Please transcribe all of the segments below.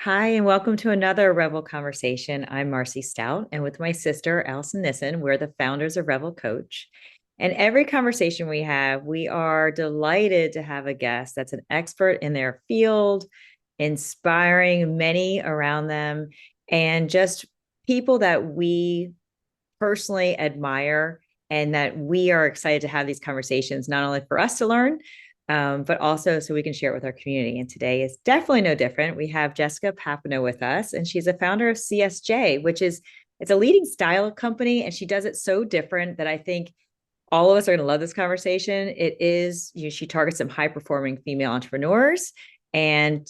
Hi, and welcome to another Revel Conversation. I'm Marcy Stoudt, and with my sister, Alison Nissen, we're the founders of Revel Coach. And every conversation we have, we are delighted to have a guest that's an expert in their field, inspiring many around them, and just people that we personally admire and that we are excited to have these conversations, not only for us to learn, but also so we can share it with our community. And today is definitely no different. We have Jessica Papineau with us, and she's a founder of CSJ, which is it's a leading style company, and she does it so different that I think all of us are going to love this conversation. It is, she targets some high performing female entrepreneurs and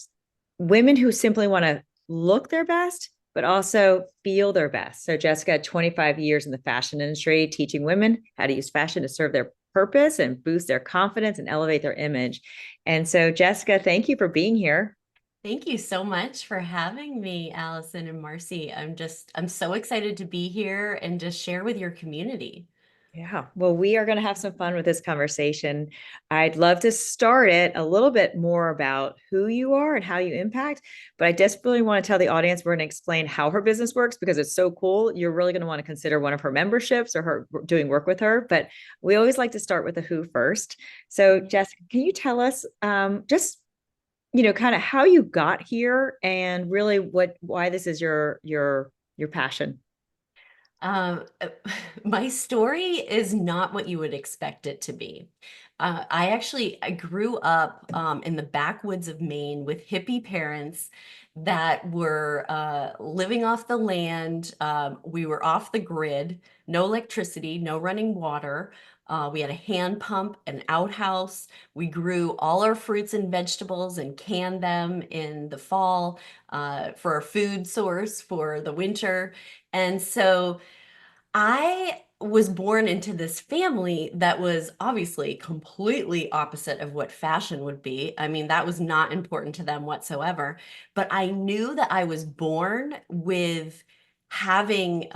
women who simply want to look their best, but also feel their best. So Jessica had 25 years in the fashion industry, teaching women how to use fashion to serve their purpose and boost their confidence and elevate their image. And so, Jessica, thank you for being here. Thank you so much for having me, Allison and Marcy. I'm so excited to be here and just share with your community. Yeah. Well, we are going to have some fun with this conversation. I'd love to start it a little bit more about who you are and how you impact, but I desperately want to tell the audience we're going to explain how her business works because it's so cool. You're really going to want to consider one of her memberships or her doing work with her, but we always like to start with the who first. So, Jessica, can you tell us just kind of how you got here and really why this is your passion? Um, my story is not what you would expect it to be. I grew up in the backwoods of Maine with hippie parents that were living off the land. We were off the grid, no electricity, no running water. We had a hand pump, an outhouse. We grew all our fruits and vegetables and canned them in the fall for our food source for the winter. And so I was born into this family that was obviously completely opposite of what fashion would be. I mean, that was not important to them whatsoever. But I knew that I was born with having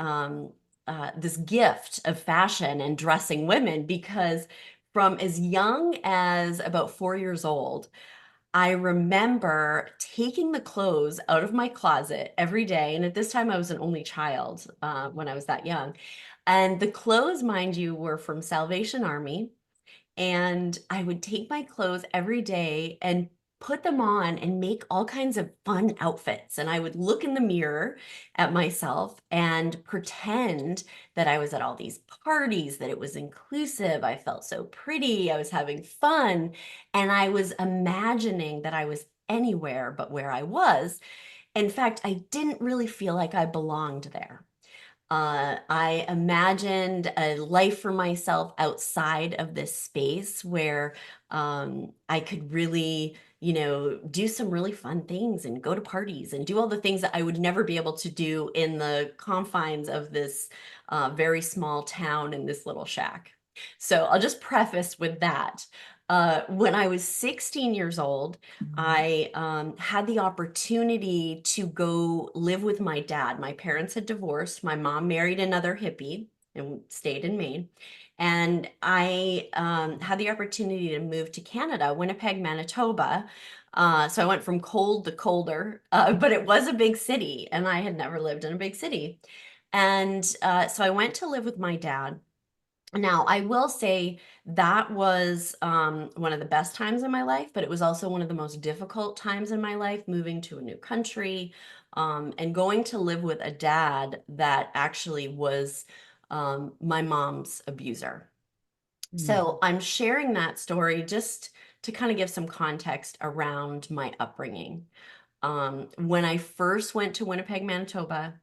this gift of fashion and dressing women because from as young as about 4 years old, I remember taking the clothes out of my closet every day. And at this time, I was an only child when I was that young. And the clothes, mind you, were from Salvation Army. And I would take my clothes every day and put them on and make all kinds of fun outfits. And I would look in the mirror at myself and pretend that I was at all these parties, that it was inclusive. I felt so pretty. I was having fun. And I was imagining that I was anywhere but where I was. In fact, I didn't really feel like I belonged there. I imagined a life for myself outside of this space where I could really, do some really fun things and go to parties and do all the things that I would never be able to do in the confines of this very small town in this little shack. So I'll just preface with that. When I was 16 years old, I had the opportunity to go live with my dad. My parents had divorced. My mom married another hippie and stayed in Maine. And I had the opportunity to move to Canada, Winnipeg, Manitoba. So I went from cold to colder, but it was a big city, and I had never lived in a big city. And so I went to live with my dad. Now, I will say that was one of the best times in my life, but it was also one of the most difficult times in my life, moving to a new country and going to live with a dad that actually was my mom's abuser. Mm. So I'm sharing that story just to kind of give some context around my upbringing. When I first went to Winnipeg, Manitoba,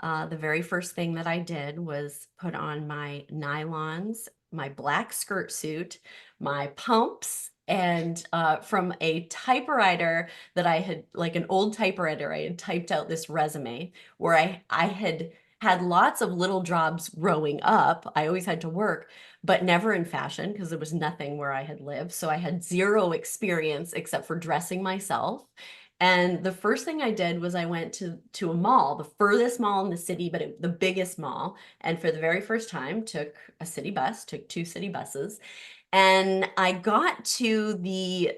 the very first thing that I did was put on my nylons, my black skirt suit, my pumps, and from a typewriter that I had, like an old typewriter, I had typed out this resume where I had had lots of little jobs growing up. I always had to work, but never in fashion because there was nothing where I had lived. So I had zero experience except for dressing myself. And the first thing I did was I went to a mall, the furthest mall in the city, but the biggest mall. And for the very first time, took a city bus, took two city buses, and I got to the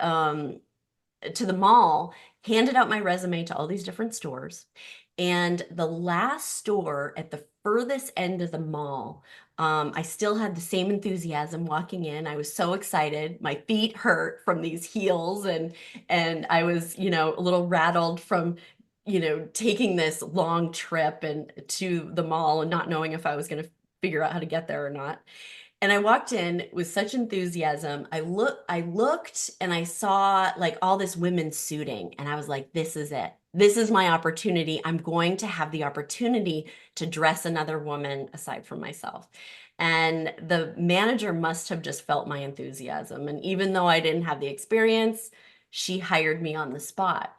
mall handed out my resume to all these different stores. And the last store at the furthest end of the mall, I still had the same enthusiasm walking in. I was so excited. My feet hurt from these heels, and I was, a little rattled from, taking this long trip and to the mall and not knowing if I was going to figure out how to get there or not. And I walked in with such enthusiasm. I looked and I saw like all this women suiting, and I was like, this is it. This is my opportunity. I'm going to have the opportunity to dress another woman aside from myself. And the manager must have just felt my enthusiasm. And even though I didn't have the experience, she hired me on the spot.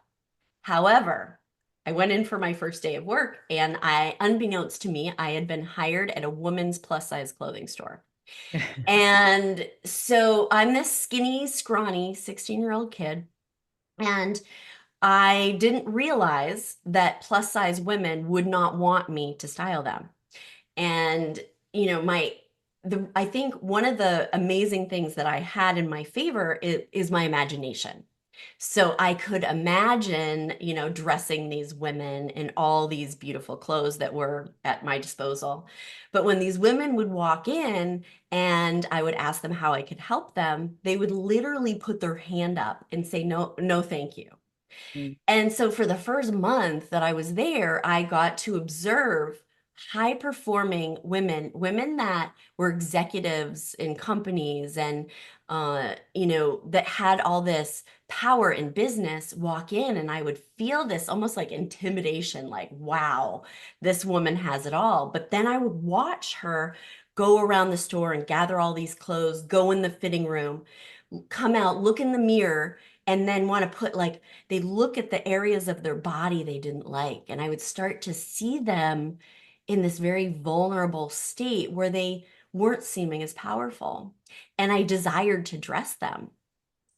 However, I went in for my first day of work, and unbeknownst to me, I had been hired at a woman's plus size clothing store. And so I'm this skinny, scrawny 16-year-old kid. And I didn't realize that plus size women would not want me to style them. And, I think one of the amazing things that I had in my favor is my imagination. So I could imagine, dressing these women in all these beautiful clothes that were at my disposal. But when these women would walk in and I would ask them how I could help them, they would literally put their hand up and say, no, no, thank you. Mm. And so for the first month that I was there, I got to observe high performing women that were executives in companies and, that had all this power in business walk in, and I would feel this almost like intimidation, like, wow, this woman has it all. But then I would watch her go around the store and gather all these clothes, go in the fitting room, come out, look in the mirror, and then want to put like, they look at the areas of their body they didn't like. And I would start to see them in this very vulnerable state where they weren't seeming as powerful. And I desired to dress them.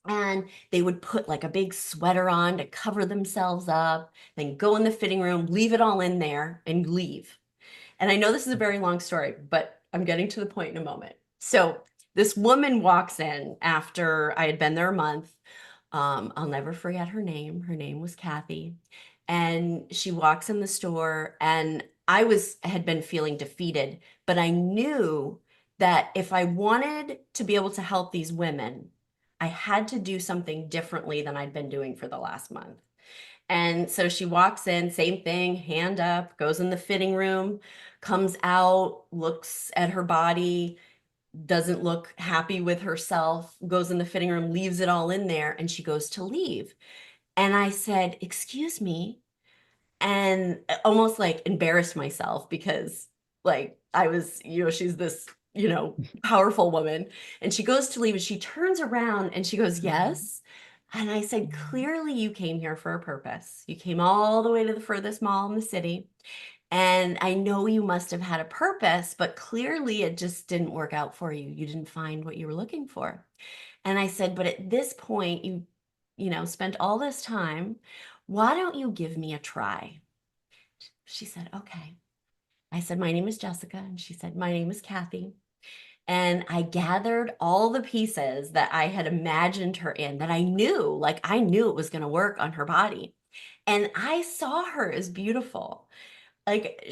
And they would put like a big sweater on to cover themselves up, then go in the fitting room, leave it all in there, and leave. And I know this is a very long story, but I'm getting to the point in a moment. So this woman walks in after I had been there a month. I'll never forget her name. Her name was Kathy. And she walks in the store, and had been feeling defeated, but I knew that if I wanted to be able to help these women, I had to do something differently than I'd been doing for the last month. And so she walks in, same thing, hand up, goes in the fitting room, comes out, looks at her body, doesn't look happy with herself, goes in the fitting room, leaves it all in there, and she goes to leave. And I said, "Excuse me," and almost like embarrassed myself because like I was, she's this, powerful woman. And she goes to leave and she turns around and she goes, "Yes." And I said, "Clearly you came here for a purpose. You came all the way to the furthest mall in the city. And I know you must have had a purpose, but clearly it just didn't work out for you. You didn't find what you were looking for." And I said, "But at this point, spent all this time. Why don't you give me a try?" She said, "Okay." I said, "My name is Jessica." And she said, "My name is Kathy." And I gathered all the pieces that I had imagined her in, that I knew it was going to work on her body. And I saw her as beautiful. Like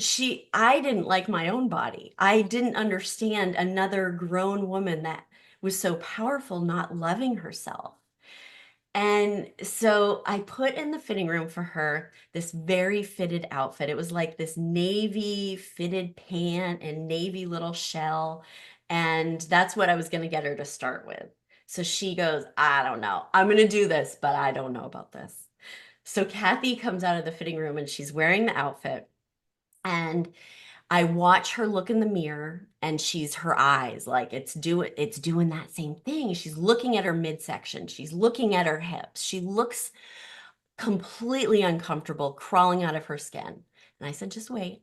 I didn't like my own body. I didn't understand another grown woman that was so powerful not loving herself. And so I put in the fitting room for her this very fitted outfit. It was like this navy fitted pant and navy little shell. And that's what I was going to get her to start with. So she goes, "I don't know. I'm going to do this, but I don't know about this." So Kathy comes out of the fitting room and she's wearing the outfit. And I watch her look in the mirror, and her eyes, like it's doing that same thing. She's looking at her midsection. She's looking at her hips. She looks completely uncomfortable, crawling out of her skin. And I said, "Just wait."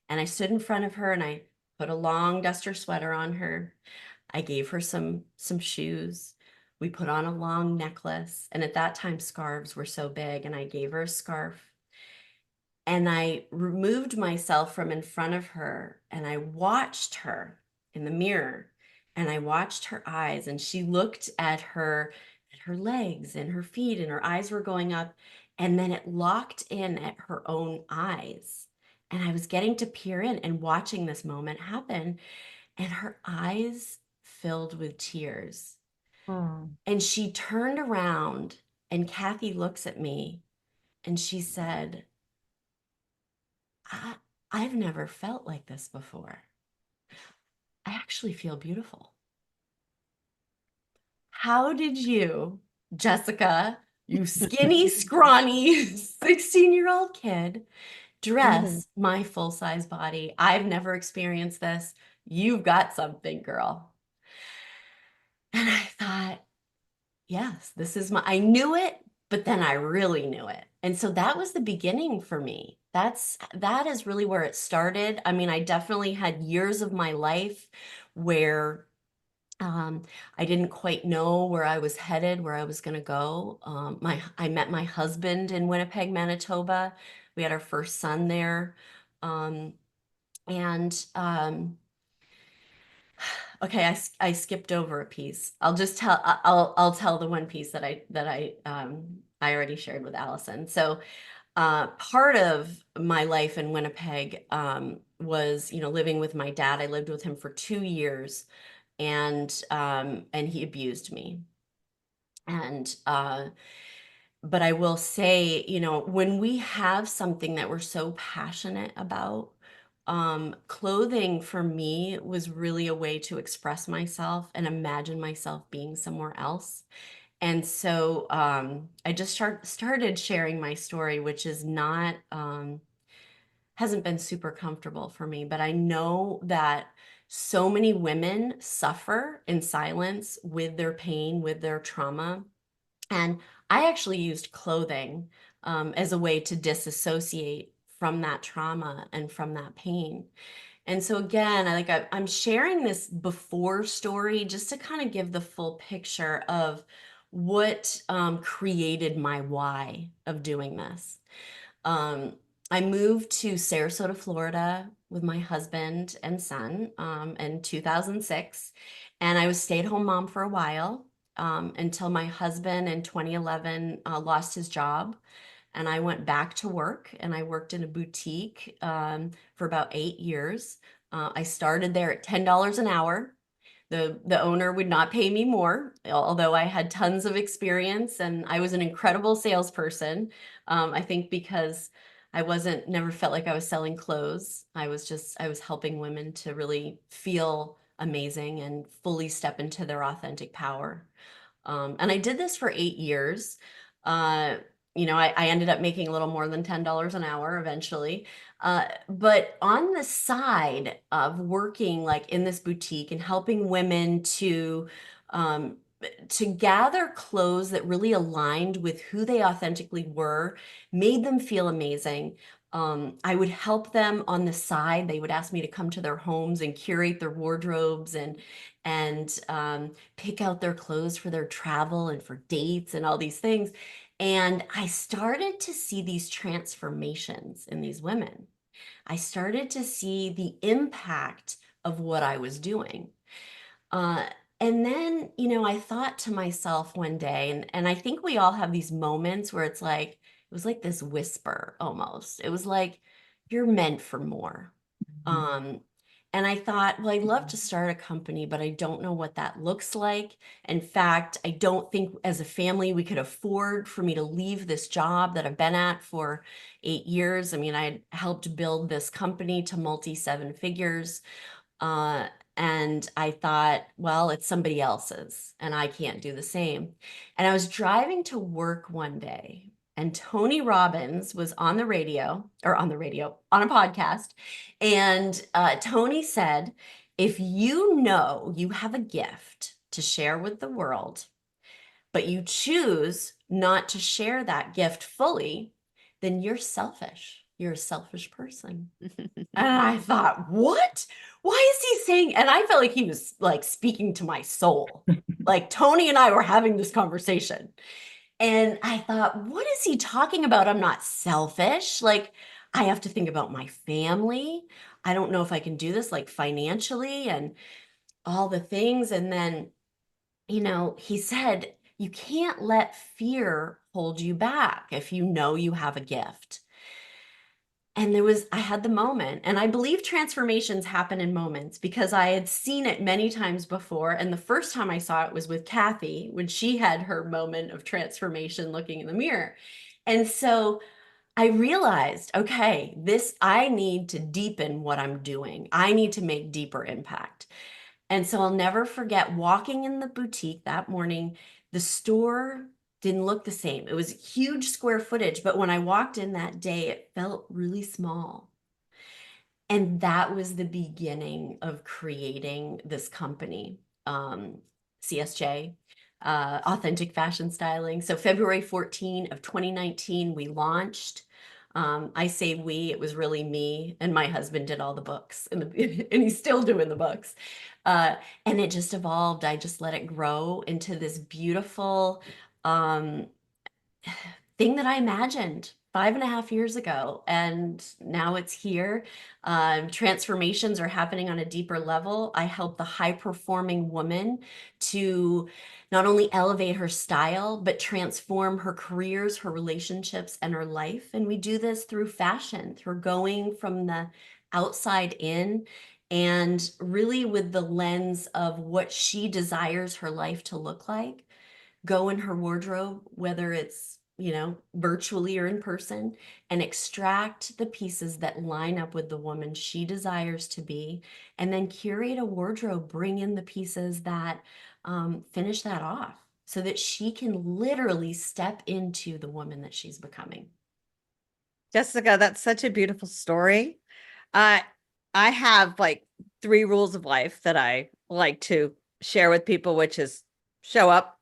And I stood in front of her and I put a long duster sweater on her. I gave her some shoes. We put on a long necklace. And at that time, scarves were so big, and I gave her a scarf. And I removed myself from in front of her, and I watched her in the mirror, and I watched her eyes, and she looked at her legs and her feet, and her eyes were going up. And then it locked in at her own eyes. And I was getting to peer in and watching this moment happen. And her eyes filled with tears. Oh. And she turned around, and Kathy looks at me and she said, I've never felt like this before. I actually feel beautiful. How did you, Jessica, you skinny, scrawny 16-year-old kid, Mhm. dress my full-size body? I've never experienced this. You've got something, girl. And I thought, yes, I knew it, but then I really knew it. And so that was the beginning for me. That is really where it started. I mean, I definitely had years of my life where um, I didn't quite know where I was headed, where I was going to go. I met my husband in Winnipeg, Manitoba. We had our first son there. Um, and Okay, I skipped over a piece. I'll just tell I'll tell the one piece that I already shared with Allison. So part of my life in Winnipeg was, living with my dad. I lived with him for 2 years, and he abused me. And but I will say, when we have something that we're so passionate about, clothing for me was really a way to express myself and imagine myself being somewhere else. And so I just started sharing my story, which is not, hasn't been super comfortable for me, but I know that so many women suffer in silence with their pain, with their trauma. And I actually used clothing as a way to disassociate from that trauma and from that pain. And so again, I'm sharing this before story just to kind of give the full picture of what created my why of doing this. Um, I moved to Sarasota, Florida with my husband and son in 2006. And I was stay-at-home mom for a while until my husband in 2011 lost his job. And I went back to work, and I worked in a boutique for about 8 years. I started there at $10 an hour. The owner would not pay me more, although I had tons of experience and I was an incredible salesperson. I think because never felt like I was selling clothes. I was helping women to really feel amazing and fully step into their authentic power. And I did this for 8 years. Uh, I ended up making a little more than $10 an hour eventually. But on the side of working like in this boutique and helping women um, to gather clothes that really aligned with who they authentically were, made them feel amazing. I would help them on the side. They would ask me to come to their homes and curate their wardrobes and pick out their clothes for their travel and for dates and all these things. And I started to see these transformations in these women. I started to see the impact of what I was doing. Uh, and then, I thought to myself one day, and I think we all have these moments where it was like this whisper almost. It was like, you're meant for more. Um, and I thought, well, I'd love to start a company, but I don't know what that looks like. In fact, I don't think as a family we could afford for me to leave this job that I've been at for 8 years. I mean, I helped build this company to multi seven figures. Uh, and I thought, well, it's somebody else's, and I can't do the same. And I was driving to work one day, and Tony Robbins was on the radio, on a podcast. And Tony said, if you know you have a gift to share with the world, but you choose not to share that gift fully, then you're selfish. You're a selfish person. And I thought, what? Why is he saying? And I felt like he was like speaking to my soul. Like Tony and I were having this conversation. And I thought, what is he talking about? I'm not selfish. Like, I have to think about my family. I don't know if I can do this like financially and all the things. And then, he said, You can't let fear hold you back if you know you have a gift. And I had the moment, and I believe transformations happen in moments because I had seen it many times before. And the first time I saw it was with Kathy when she had her moment of transformation looking in the mirror. And so I realized, okay, I need to deepen what I'm doing. I need to make deeper impact. And so I'll never forget walking in the boutique that morning. The store didn't look the same. It was huge square footage, but when I walked in that day, it felt really small. And that was the beginning of creating this company, CSJ, Authentic Fashion Styling. So February 14 of 2019, we launched. I say we, it was really me, and my husband did all the books, and he's still doing the books. Uh, and it just evolved. I just let it grow into this beautiful um, thing that I imagined 5.5 years ago. And now it's here. Transformations are happening on a deeper level. I help the high performing woman to not only elevate her style, but transform her careers, her relationships, and her life. And we do this through fashion, through going from the outside in and really with the lens of what she desires her life to look like, go in her wardrobe, whether it's, virtually or in person, and extract the pieces that line up with the woman she desires to be, and then curate a wardrobe, bring in the pieces that finish that off so that she can literally step into the woman that she's becoming. Jessica, that's such a beautiful story. Uh, I have like 3 rules of life that I like to share with people, which is show up.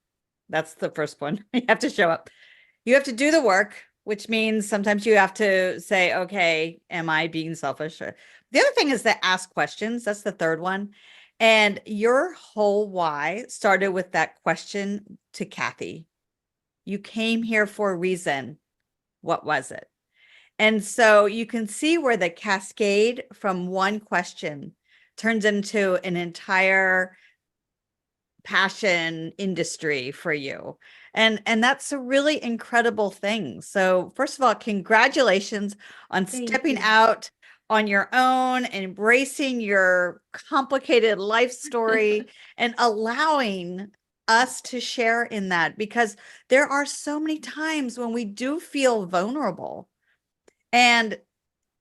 That's the first one. You have to show up. You have to do the work, which means sometimes you have to say, okay, am I being selfish? The other thing is to ask questions. That's the third one. And your whole why started with that question to Kathy. You came here for a reason. What was it? And so you can see where the cascade from one question turns into an entire passion industry for you. And that's a really incredible thing. So first of all, congratulations on Thank stepping you. out on your own, embracing your complicated life story and allowing us to share in that, because there are so many times when we do feel vulnerable. And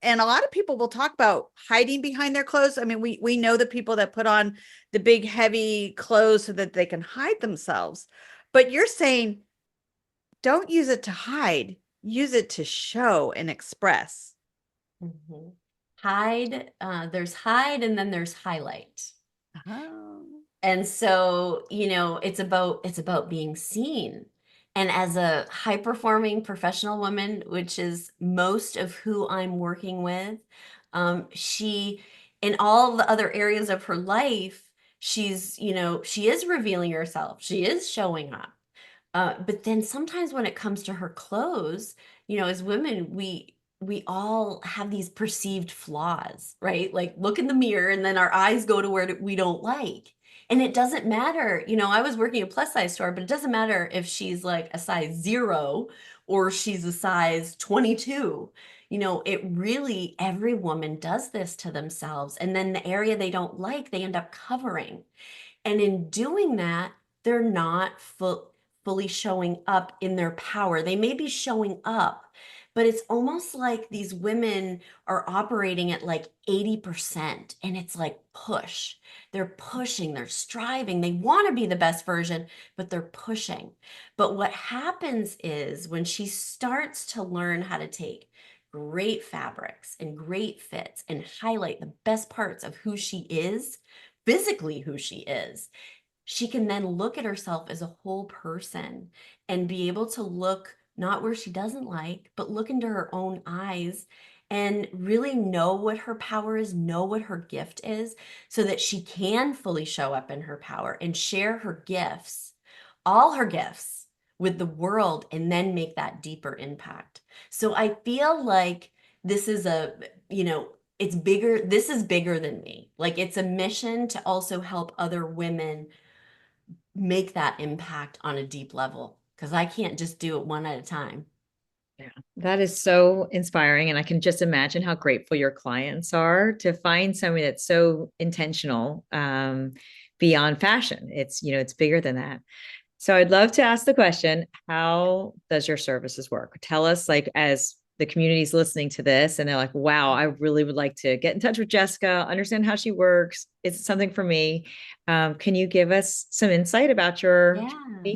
a lot of people will talk about hiding behind their clothes. I mean, we know the people that put on the big heavy clothes so that they can hide themselves. But you're saying don't use it to hide, use it to show and express. Mhm. Hide, there's hide and then there's highlight. Oh. And so, it's about being seen. And as a high performing professional woman, which is most of who I'm working with, she, in all the other areas of her life, she is revealing herself. She is showing up. But then sometimes when it comes to her clothes, as women, we all have these perceived flaws, right? Like look in the mirror and then our eyes go to where we don't like. And it doesn't matter. I was working a plus size store, but it doesn't matter if she's like a size 0 or she's a size 22. It really, every woman does this to themselves. And then the area they don't like, they end up covering. And in doing that, they're not fully showing up in their power. They may be showing up, but it's almost like these women are operating at like 80%. And it's like push. They're pushing, they're striving, they want to be the best version, but they're pushing. But what happens is when she starts to learn how to take great fabrics and great fits and highlight the best parts of who she is, physically who she is, she can then look at herself as a whole person and be able to look not where she doesn't like, but look into her own eyes and really know what her power is, know what her gift is, so that she can fully show up in her power and share her gifts, all her gifts, with the world and then make that deeper impact. So I feel like this is it's bigger. This is bigger than me. Like it's a mission to also help other women make that impact on a deep level, because I can't just do it one at a time. Yeah, that is so inspiring. And I can just imagine how grateful your clients are to find somebody that's so intentional beyond fashion. It's, it's bigger than that. So I'd love to ask the question, how does your services work? Tell us, like, as the community's listening to this and they're like, wow, I really would like to get in touch with Jessica, understand how she works. Is it something for me? Can you give us some insight about your Yeah.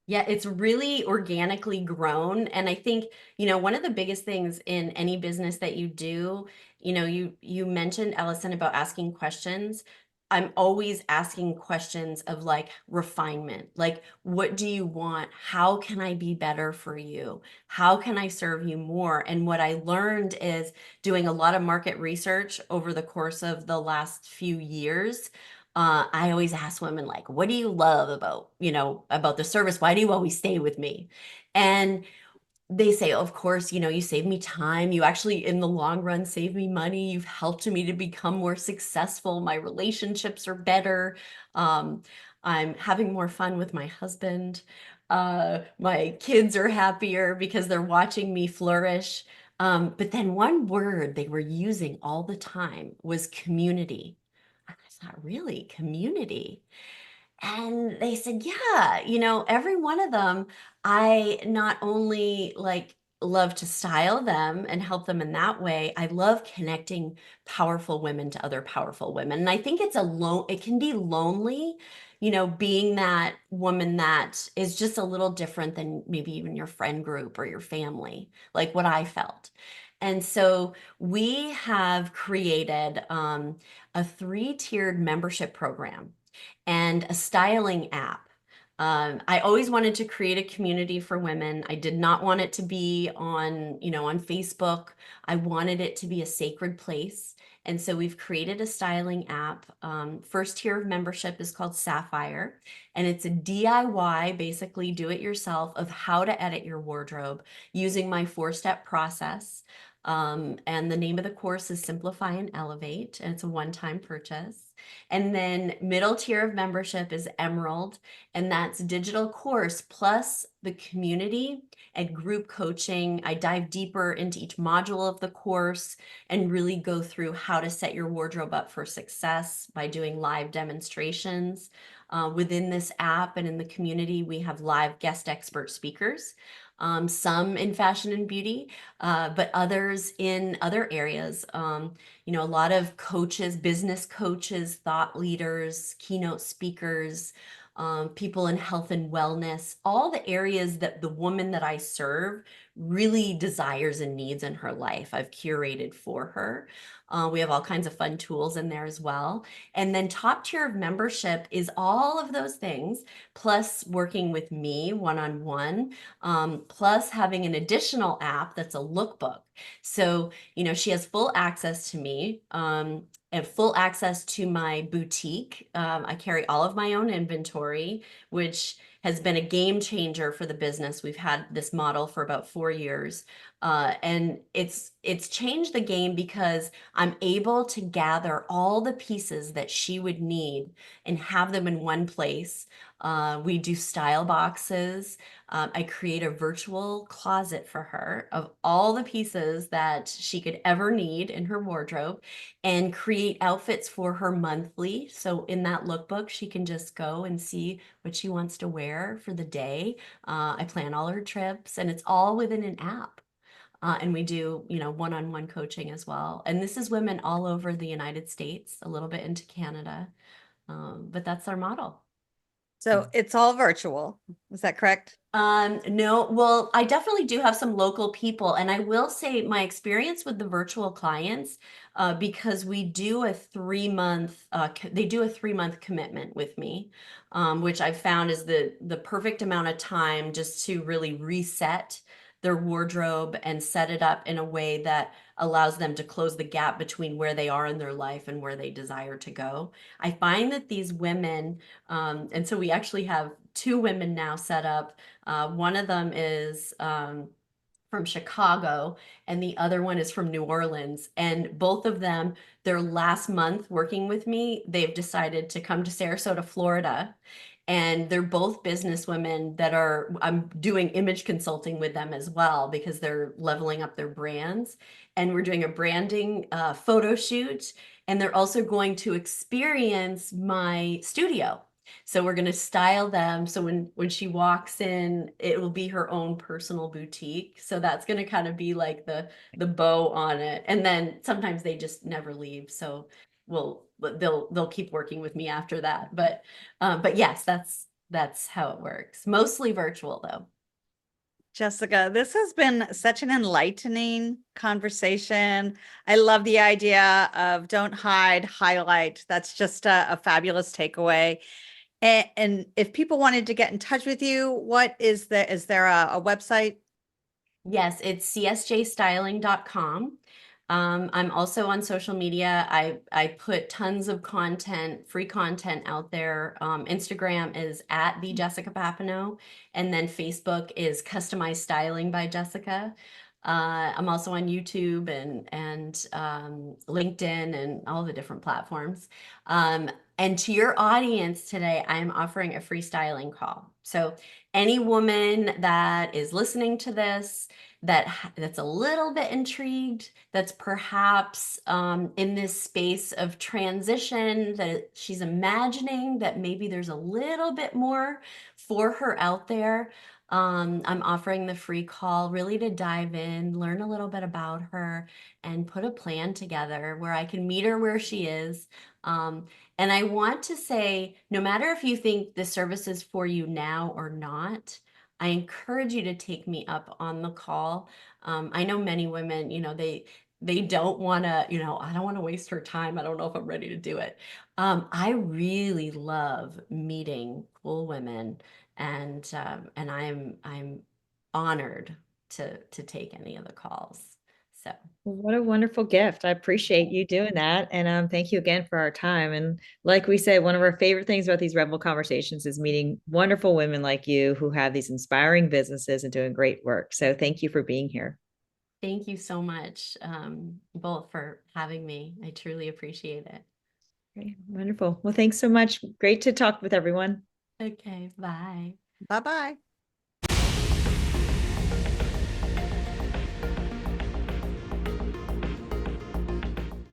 Yeah, it's really organically grown. And I think, one of the biggest things in any business that you do, you mentioned, Alison, about asking questions. I'm always asking questions of like refinement. Like, what do you want? How can I be better for you? How can I serve you more? And what I learned is doing a lot of market research over the course of the last few years. I always ask women, like, what do you love about the service? Why do you always stay with me? And they say, of course, you save me time. You actually, in the long run, save me money. You've helped me to become more successful. My relationships are better. Um, I'm having more fun with my husband. My kids are happier because they're watching me flourish. But then one word they were using all the time was community. I thought, really, community? And they said, yeah, every one of them, I not only like love to style them and help them in that way, I love connecting powerful women to other powerful women. And I think it can be lonely, being that woman that is just a little different than maybe even your friend group or your family, like what I felt. And so we have created a 3-tiered membership program and a styling app. I always wanted to create a community for women. I did not want it to be on Facebook. I wanted it to be a sacred place. And so we've created a styling app. First tier of membership is called Sapphire, and it's a DIY, basically do it yourself, of how to edit your wardrobe using my 4-step process. And the name of the course is Simplify and Elevate, and it's a one-time purchase. And then middle tier of membership is Emerald, and that's digital course plus the community and group coaching. I dive deeper into each module of the course and really go through how to set your wardrobe up for success by doing live demonstrations. Within this app and in the community, we have live guest expert speakers. Some in fashion and beauty, but others in other areas. A lot of coaches, business coaches, thought leaders, keynote speakers, people in health and wellness, all the areas that the woman that I serve really desires and needs in her life, I've curated for her. We have all kinds of fun tools in there as well. And then top tier of membership is all of those things, plus working with me one-on-one, plus having an additional app that's a lookbook. So, she has full access to me, and full access to my boutique. I carry all of my own inventory, which has been a game changer for the business. We've had this model for about 4 years. And it's changed the game because I'm able to gather all the pieces that she would need and have them in one place. We do style boxes. I create a virtual closet for her of all the pieces that she could ever need in her wardrobe, and create outfits for her monthly. So in that lookbook, she can just go and see what she wants to wear for the day. I plan all her trips, and it's all within an app. And we do, one-on-one coaching as well. And this is women all over the United States, a little bit into Canada. But that's our model. So it's all virtual. Is that correct? No, well, I definitely do have some local people, and I will say my experience with the virtual clients, because we do a 3-month, they do a 3-month commitment with me, which I've found is the perfect amount of time just to really reset their wardrobe and set it up in a way that allows them to close the gap between where they are in their life and where they desire to go. I find that these women, and so we actually have 2 women now set up. One of them is from Chicago, and the other one is from New Orleans. And both of them, their last month working with me, they've decided to come to Sarasota, Florida. And they're both business women that I'm doing image consulting with them as well because they're leveling up their brands. And we're doing a branding photo shoot. And they're also going to experience my studio. So we're going to style them. So when she walks in, it will be her own personal boutique. So that's going to kind of be like the bow on it. And then sometimes they just never leave. So they'll keep working with me after that. But yes, that's how it works. Mostly virtual though. Jessica, this has been such an enlightening conversation. I love the idea of don't hide, highlight. That's just a fabulous takeaway. And if people wanted to get in touch with you, is there a website? Yes, it's csjstyling.com. I'm also on social media. I put tons of content, free content out there. Instagram is at the Jessica Papineau, and then Facebook is Customized Styling by Jessica. I'm also on YouTube and LinkedIn and all the different platforms. And to your audience today, I am offering a free styling call. So any woman that is listening to this that's a little bit intrigued, that's perhaps in this space of transition, that she's imagining that maybe there's a little bit more for her out there. I'm offering the free call really to dive in, learn a little bit about her, and put a plan together where I can meet her where she is. And I want to say, no matter if you think the service is for you now or not, I encourage you to take me up on the call. I know many women, they don't want to, I don't want to waste her time. I don't know if I'm ready to do it. I really love meeting cool women, and I'm honored to take any of the calls. So. What a wonderful gift. I appreciate you doing that. And thank you again for our time. And like we said, one of our favorite things about these Revel conversations is meeting wonderful women like you who have these inspiring businesses and doing great work. So thank you for being here. Thank you so much, both, for having me. I truly appreciate it. Okay, wonderful. Well, thanks so much. Great to talk with everyone. Okay, bye. Bye-bye.